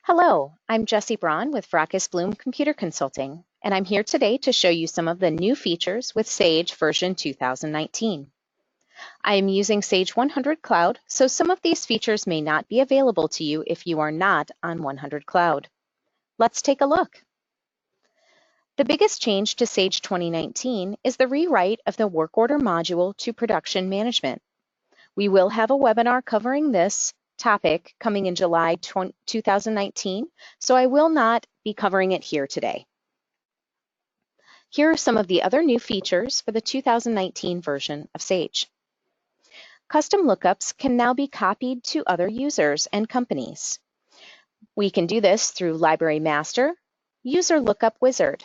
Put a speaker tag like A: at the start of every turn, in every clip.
A: Hello, I'm Jessie Braun with Vrakas Blum Computer Consulting, and I'm here today to show you some of the new features with Sage version 2019. I am using Sage 100 Cloud, so some of these features may not be available to you if you are not on 100 Cloud. Let's take a look. The biggest change to Sage 2019 is the rewrite of the work order module to production management. We will have a webinar covering this topic coming in July 2019, so I will not be covering it here today. Here are some of the other new features for the 2019 version of Sage. Custom lookups can now be copied to other users and companies. We can do this through Library Master, User Lookup Wizard.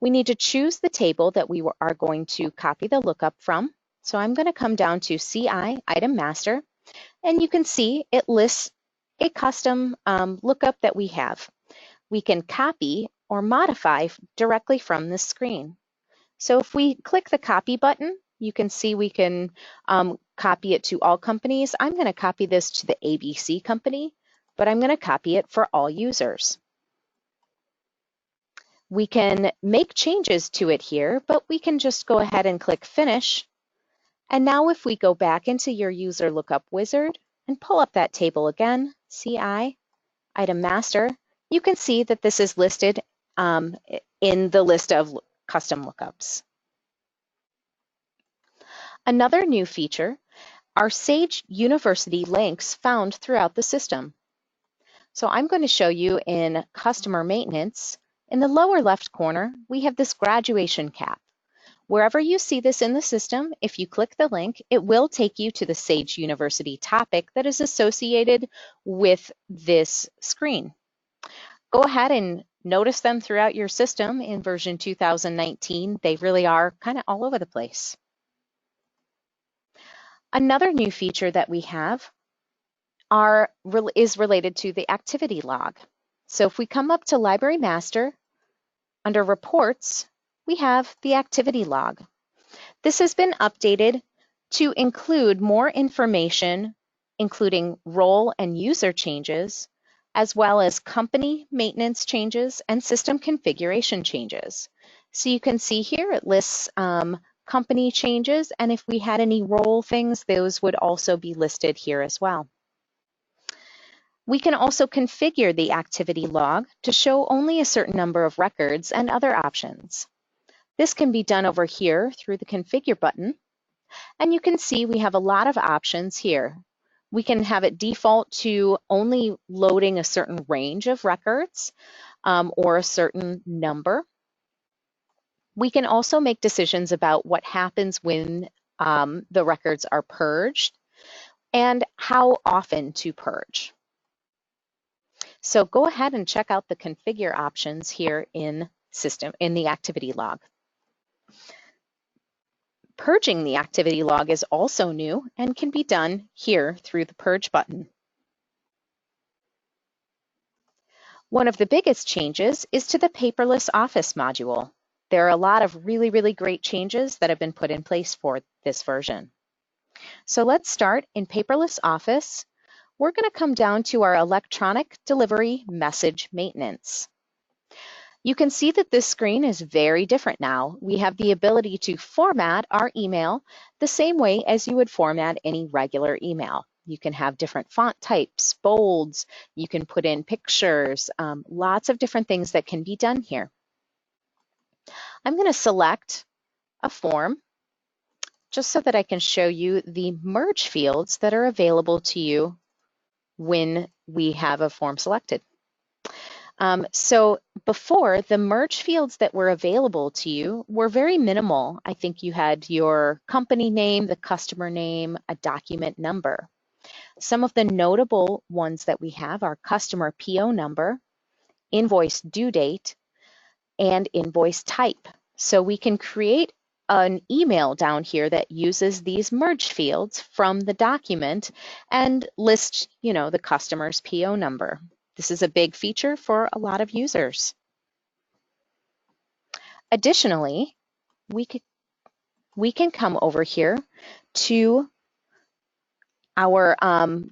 A: We need to choose the table that we are going to copy the lookup from. So I'm going to come down to CI Item Master, and you can see it lists a custom lookup that we have. We can copy or modify directly from this screen. So if we click the copy button, you can see we can copy it to all companies. I'm going to copy this to the ABC company, but I'm going to copy it for all users. We can make changes to it here, but we can just go ahead and click Finish. And now if we go back into your User Lookup Wizard and pull up that table again, CI, Item Master, you can see that this is listed in the list of custom lookups. Another new feature are Sage University links found throughout the system. So I'm going to show you in Customer Maintenance. In the lower left corner, we have this graduation cap. Wherever you see this in the system, if you click the link, it will take you to the Sage University topic that is associated with this screen. Go ahead and notice them throughout your system in version 2019. They really are kind of all over the place. Another new feature that we have is related to the activity log. So if we come up to Library Master, under Reports, we have the activity log. This has been updated to include more information, including role and user changes, as well as company maintenance changes and system configuration changes. So you can see here it lists company changes, and if we had any role things, those would also be listed here as well. We can also configure the activity log to show only a certain number of records and other options. This can be done over here through the Configure button, and you can see we have a lot of options here. We can have it default to only loading a certain range of records or a certain number. We can also make decisions about what happens when the records are purged and how often to purge. So go ahead and check out the configure options here in the activity log. Purging the activity log is also new and can be done here through the Purge button. One of the biggest changes is to the Paperless Office module. There are a lot of really great changes that have been put in place for this version. So let's start in Paperless Office. We're going to come down to our electronic delivery message maintenance. You can see that this screen is very different now. We have the ability to format our email the same way as you would format any regular email. You can have different font types, bolds, you can put in pictures, lots of different things that can be done here. I'm going to select a form just so that I can show you the merge fields that are available to you when we have a form selected. So before, the merge fields that were available to you were very minimal. I think you had your company name, the customer name, a document number. Some of the notable ones that we have are customer PO number, invoice due date, and invoice type. So we can create an email down here that uses these merge fields from the document and list, the customer's PO number. This is a big feature for a lot of users. Additionally, we can come over here to our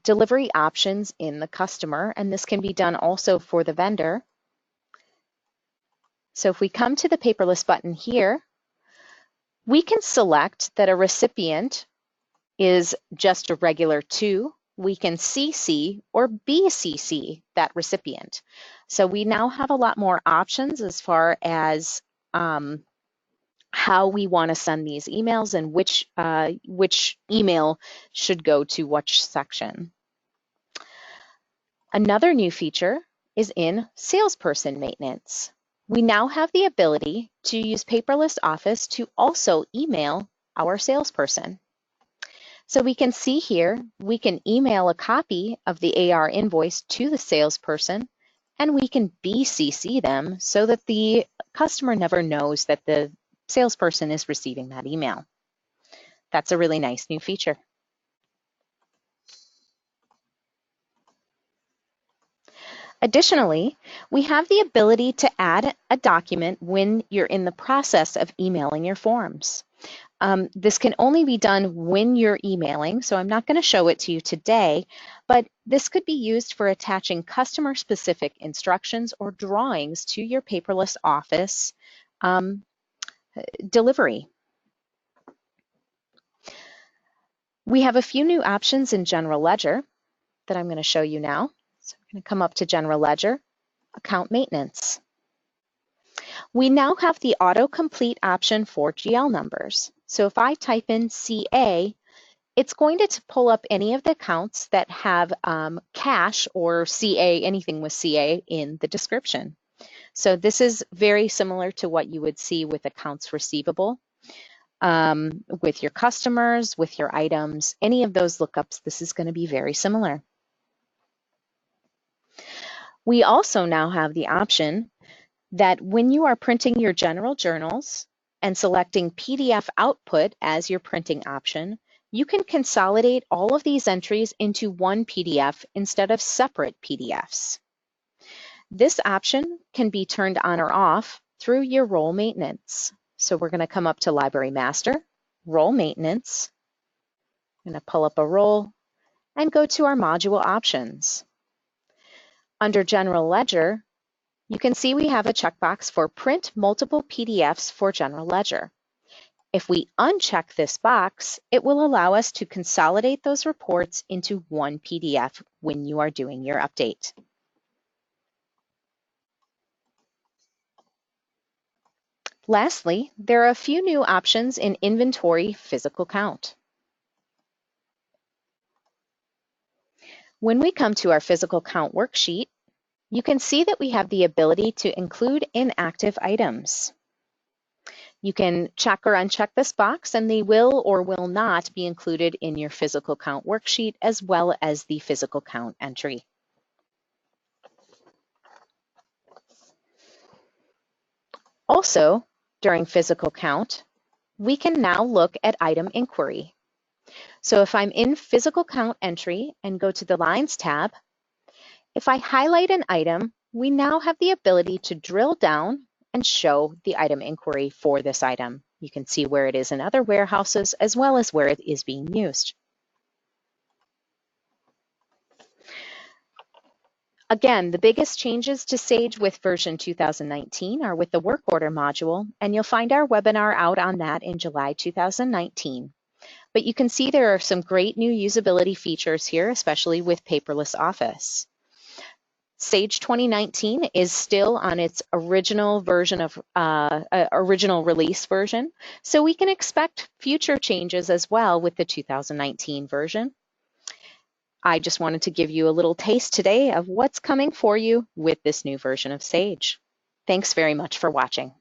A: delivery options in the customer, and this can be done also for the vendor. So if we come to the paperless button here, we can select that a recipient is just a regular to. We can CC or BCC that recipient. So we now have a lot more options as far as how we want to send these emails and which email should go to which section. Another new feature is in salesperson maintenance. We now have the ability to use Paperless Office to also email our salesperson. So we can see here, we can email a copy of the AR invoice to the salesperson, and we can BCC them so that the customer never knows that the salesperson is receiving that email. That's a really nice new feature. Additionally, we have the ability to add a document when you're in the process of emailing your forms. This can only be done when you're emailing, so I'm not going to show it to you today, but this could be used for attaching customer-specific instructions or drawings to your Paperless Office delivery. We have a few new options in General Ledger that I'm going to show you now. So I'm going to come up to General Ledger, Account Maintenance. We now have the autocomplete option for GL numbers. So if I type in CA, it's going to pull up any of the accounts that have cash or CA, anything with CA in the description. So this is very similar to what you would see with accounts receivable. With your customers, with your items, any of those lookups, this is going to be very similar. We also now have the option that when you are printing your general journals and selecting PDF output as your printing option, you can consolidate all of these entries into one PDF instead of separate PDFs. This option can be turned on or off through your role maintenance. So we're going to come up to Library Master, Role Maintenance. I'm going to pull up a role and go to our module options. Under General Ledger, you can see we have a checkbox for Print Multiple PDFs for General Ledger. If we uncheck this box, it will allow us to consolidate those reports into one PDF when you are doing your update. Lastly, there are a few new options in Inventory Physical Count. When we come to our Physical Count worksheet, you can see that we have the ability to include inactive items. You can check or uncheck this box and they will or will not be included in your Physical Count worksheet as well as the Physical Count entry. Also, during Physical Count, we can now look at item inquiry. So if I'm in Physical Count entry and go to the Lines tab, if I highlight an item, we now have the ability to drill down and show the item inquiry for this item. You can see where it is in other warehouses as well as where it is being used. Again, the biggest changes to Sage with version 2019 are with the work order module, and you'll find our webinar out on that in July 2019. But you can see there are some great new usability features here, especially with Paperless Office. Sage 2019 is still on its original version of original release version, so we can expect future changes as well with the 2019 version. I just wanted to give you a little taste today of what's coming for you with this new version of Sage. Thanks very much for watching.